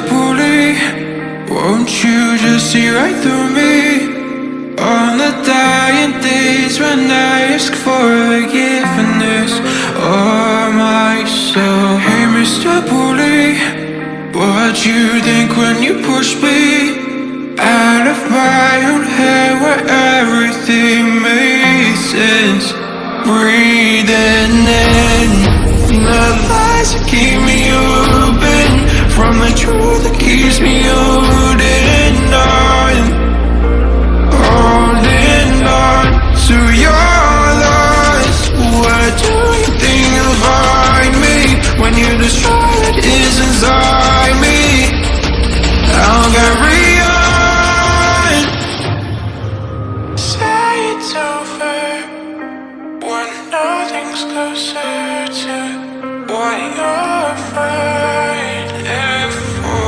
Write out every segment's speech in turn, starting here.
Mr. Bully, won't you just see right through me? On the dying days when I ask for forgiveness or myself. Hey Mr. Bully, what you think when you push me out of my own head where everything made sense? Breathing in the lies that keep me open from the truth that keeps me holding on to your lies. Where do you think you'll find me when you destroy what is inside me? I'll carry on. Say it's over when nothing's closer to what you're fighting for.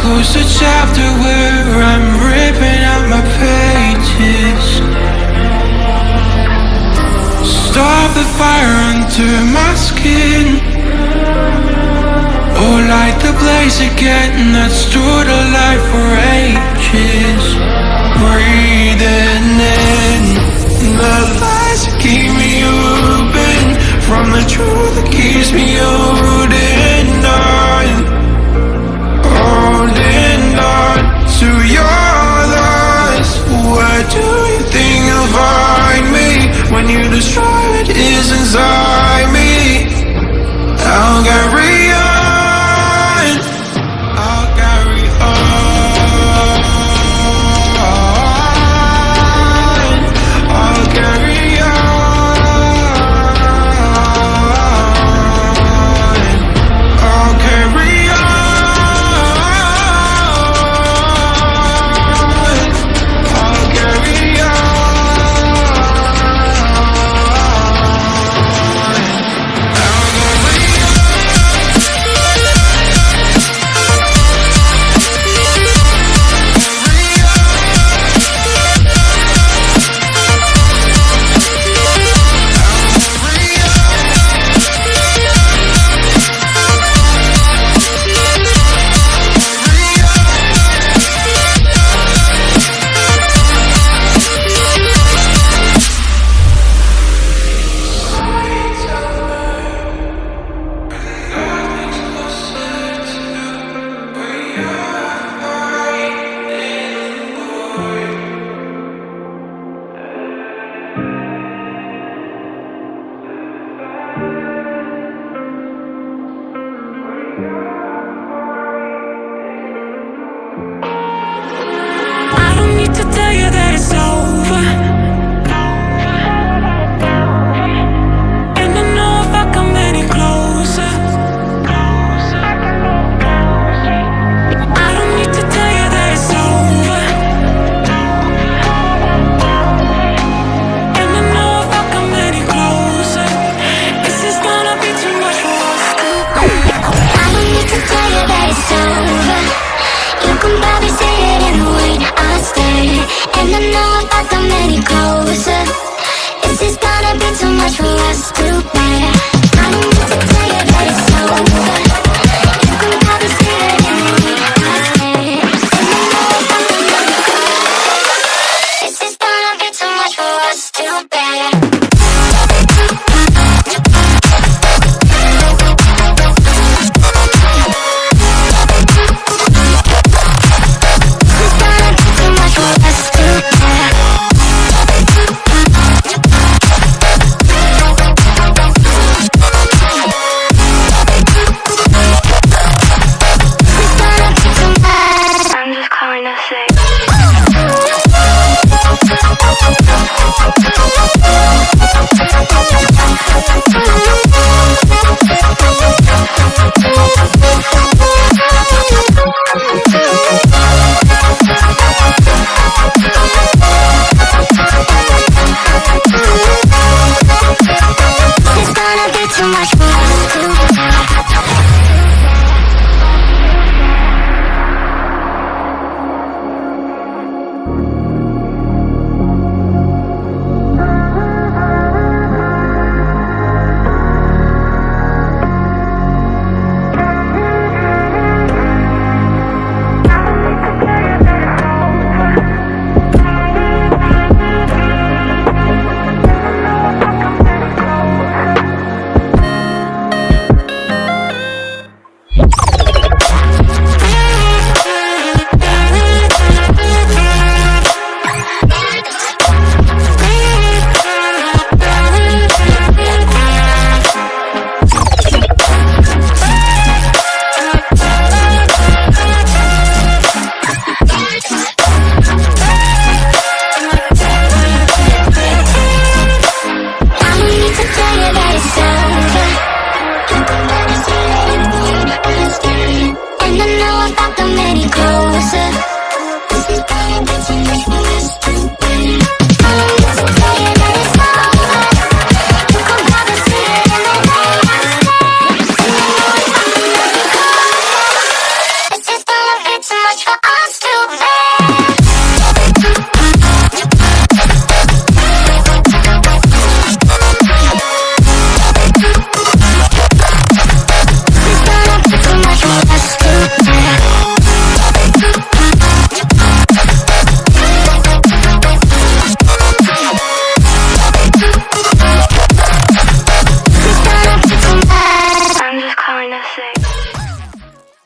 Close the chapter where I'm ripping out my pages. Stop the fire under my skin, or light the blaze again that stood alive for ages. Breathing in the lies that keep me open from the truth that keeps me holding on. Holding on to your lies. Where do you think you'll find me when you destroy what is inside me? I'll carry on. I'll carry on. I'll carry on. I'll carry on. And I know if I come any closer, it's just gonna be too much for us to